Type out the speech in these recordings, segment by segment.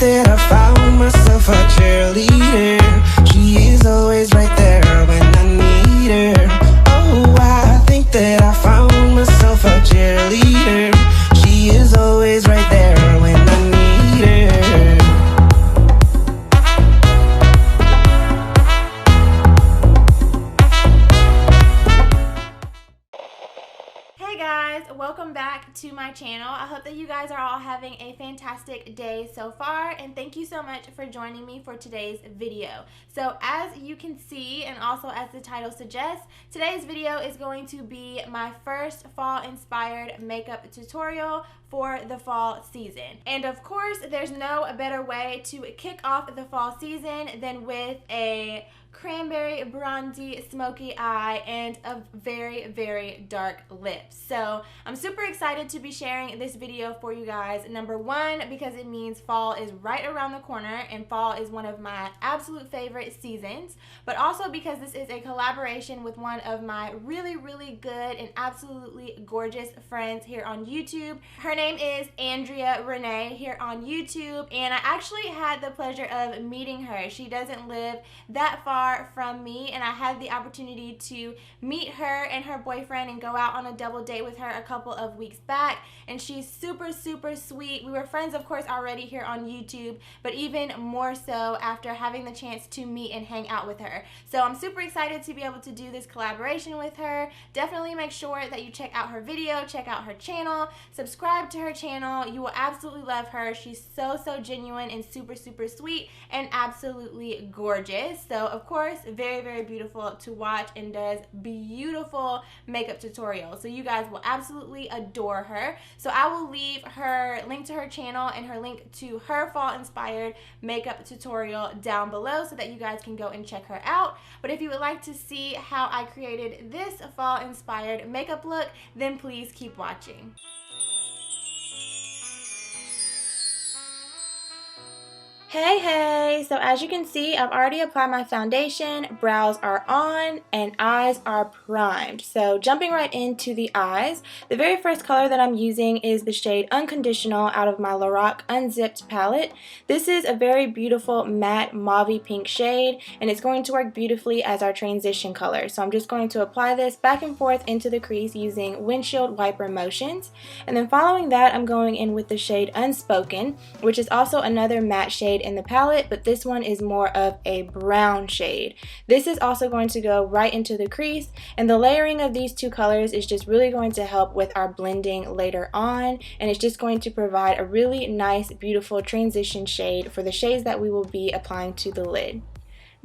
that I found myself a cheerleader. She is always right there when I need her. Oh, I think that I found myself a cheerleader. She is always right there when I need her. Hey guys, welcome back to my channel. I hope that you guys are all having a fantastic day so far, and thank you so much for joining me for today's video. So as you can see, and also as the title suggests, today's video is going to be my first fall inspired makeup tutorial for the fall season. And of course, there's no better way to kick off the fall season than with a cranberry bronzy smoky eye and a very, very dark lips. So I'm super excited to be sharing this video for you guys. Number one, because it means fall is right around the corner and fall is one of my absolute favorite seasons, but also because this is a collaboration with one of my really, really good and absolutely gorgeous friends here on YouTube. Her name is Andrea Renee here on YouTube, and I actually had the pleasure of meeting her. She doesn't live that far from me, and I had the opportunity to meet her and her boyfriend and go out on a double date with her a couple of weeks back, and she's super, super sweet. We were friends, of course, already here on YouTube, but even more so after having the chance to meet and hang out with her. So I'm super excited to be able to do this collaboration with her. Definitely make sure that you check out her video, check out her channel, subscribe to her channel. You will absolutely love her. She's so, so genuine and super, super sweet and absolutely gorgeous. So of course, very, very beautiful to watch and does beautiful makeup tutorials. So you guys will absolutely adore her. So I will leave her link to her channel and her link to her fall inspired makeup tutorial down below so that you guys can go and check her out. But if you would like to see how I created this fall inspired makeup look, then please keep watching. Hey, so as you can see, I've already applied my foundation, brows are on, and eyes are primed. So jumping right into the eyes, the very first color that I'm using is the shade Unconditional out of my Loreal Unzipped palette. This is a very beautiful matte mauve pink shade, and it's going to work beautifully as our transition color. So I'm just going to apply this back and forth into the crease using windshield wiper motions. And then following that, I'm going in with the shade Unspoken, which is also another matte shade in the palette, but this one is more of a brown shade. This is also going to go right into the crease, and the layering of these two colors is just really going to help with our blending later on, and it's just going to provide a really nice, beautiful transition shade for the shades that we will be applying to the lid.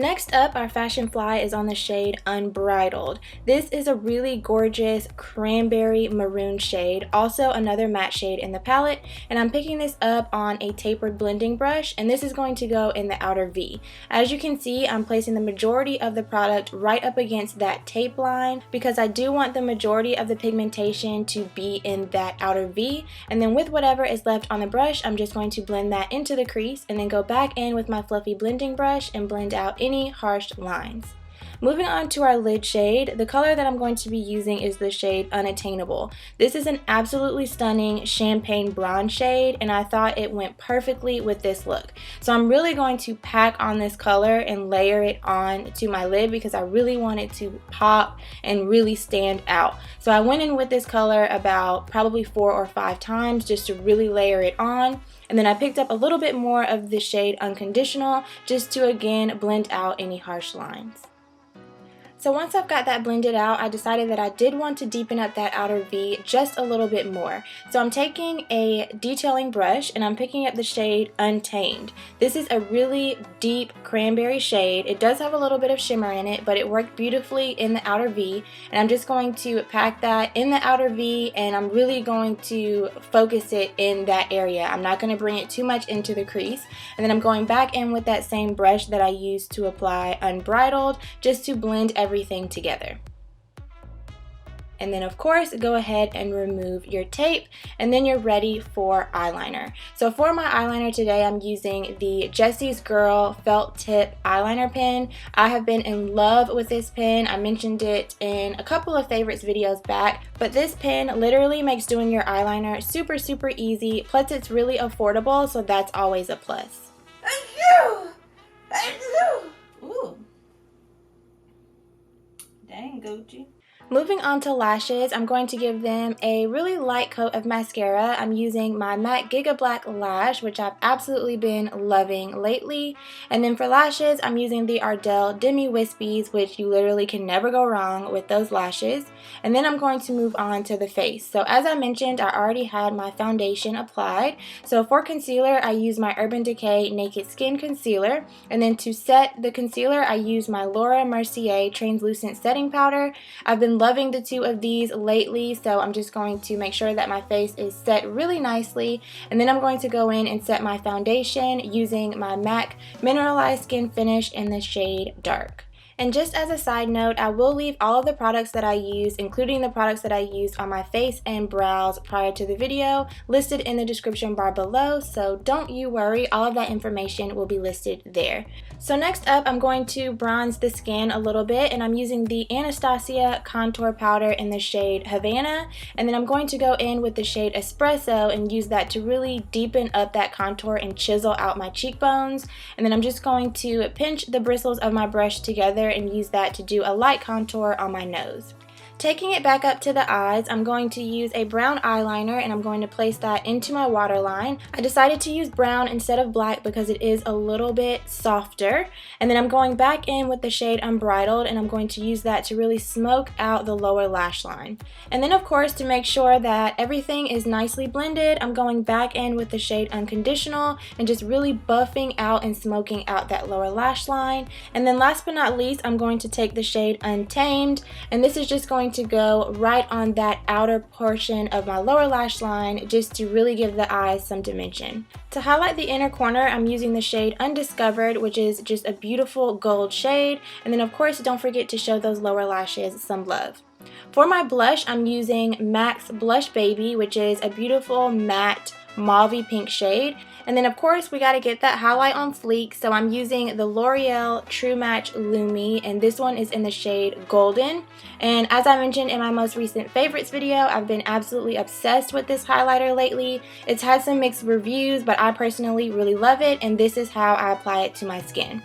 Next up, our Fashion Fly is on the shade Unbridled. This is a really gorgeous cranberry maroon shade, also another matte shade in the palette, and I'm picking this up on a tapered blending brush, and this is going to go in the outer V. As you can see, I'm placing the majority of the product right up against that tape line because I do want the majority of the pigmentation to be in that outer V, and then with whatever is left on the brush, I'm just going to blend that into the crease and then go back in with my fluffy blending brush and blend out any harsh lines. Moving on to our lid shade, the color that I'm going to be using is the shade Unattainable. This is an absolutely stunning champagne bronze shade, and I thought it went perfectly with this look. So I'm really going to pack on this color and layer it on to my lid because I really want it to pop and really stand out. So I went in with this color about probably 4 or 5 times just to really layer it on. And then I picked up a little bit more of the shade Unconditional just to again blend out any harsh lines. So once I've got that blended out, I decided that I did want to deepen up that outer V just a little bit more. So I'm taking a detailing brush and I'm picking up the shade Untamed. This is a really deep cranberry shade. It does have a little bit of shimmer in it, but it worked beautifully in the outer V. And I'm just going to pack that in the outer V, and I'm really going to focus it in that area. I'm not going to bring it too much into the crease. And then I'm going back in with that same brush that I used to apply Unbridled just to blend everything together. And then of course, go ahead and remove your tape, and then you're ready for eyeliner. So for my eyeliner today, I'm using the Jessie's Girl felt tip eyeliner pen. I have been in love with this pen. I mentioned it in a couple of favorites videos back, but this pen literally makes doing your eyeliner super easy, plus it's really affordable, so that's always a plus. Ooh. Dang, Gucci. Moving on to lashes, I'm going to give them a really light coat of mascara. I'm using my MAC Giga Black Lash, which I've absolutely been loving lately. And then for lashes, I'm using the Ardell Demi Wispies, which you literally can never go wrong with those lashes. And then I'm going to move on to the face. So as I mentioned, I already had my foundation applied. So for concealer, I use my Urban Decay Naked Skin Concealer. And then to set the concealer, I use my Laura Mercier Translucent Setting Powder. I've been loving the two of these lately, so I'm just going to make sure that my face is set really nicely, and then I'm going to go in and set my foundation using my MAC Mineralized Skin Finish in the shade Dark. And just as a side note, I will leave all of the products that I use, including the products that I used on my face and brows prior to the video, listed in the description bar below, so don't you worry, all of that information will be listed there. So next up, I'm going to bronze the skin a little bit, and I'm using the Anastasia Contour Powder in the shade Havana, and then I'm going to go in with the shade Espresso and use that to really deepen up that contour and chisel out my cheekbones. And then I'm just going to pinch the bristles of my brush together and use that to do a light contour on my nose. Taking it back up to the eyes, I'm going to use a brown eyeliner and I'm going to place that into my waterline. I decided to use brown instead of black because it is a little bit softer. And then I'm going back in with the shade Unbridled, and I'm going to use that to really smoke out the lower lash line. And then of course, to make sure that everything is nicely blended, I'm going back in with the shade Unconditional and just really buffing out and smoking out that lower lash line. And then last but not least, I'm going to take the shade Untamed, and this is just going to go right on that outer portion of my lower lash line just to really give the eyes some dimension. To highlight the inner corner, I'm using the shade Undiscovered, which is just a beautiful gold shade. And then of course, don't forget to show those lower lashes some love. For my blush, I'm using MAC's Blush Baby, which is a beautiful matte mauve pink shade. And then of course we got to get that highlight on fleek, so I'm using the L'Oreal True Match Lumi, and this one is in the shade Golden. And as I mentioned in my most recent favorites video, I've been absolutely obsessed with this highlighter lately. It's had some mixed reviews, but I personally really love it, and this is how I apply it to my skin.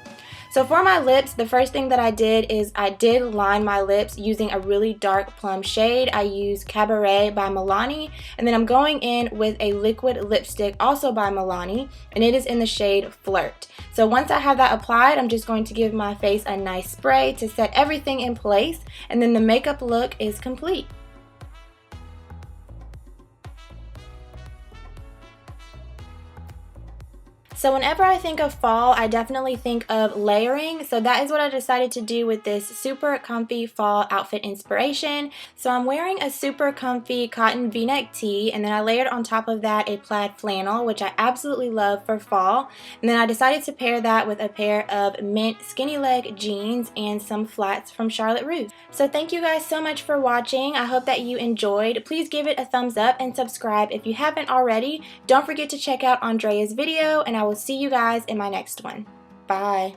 So for my lips, the first thing that I did is I did line my lips using a really dark plum shade. I used Cabaret by Milani, and then I'm going in with a liquid lipstick also by Milani, and it is in the shade Flirt. So once I have that applied, I'm just going to give my face a nice spray to set everything in place, and then the makeup look is complete. So whenever I think of fall, I definitely think of layering. So that is what I decided to do with this super comfy fall outfit inspiration. So I'm wearing a super comfy cotton v-neck tee, and then I layered on top of that a plaid flannel, which I absolutely love for fall. And then I decided to pair that with a pair of mint skinny leg jeans and some flats from Charlotte Russe. So thank you guys so much for watching. I hope that you enjoyed. Please give it a thumbs up and subscribe if you haven't already. Don't forget to check out Andrea's video, and I will see you guys in my next one. Bye.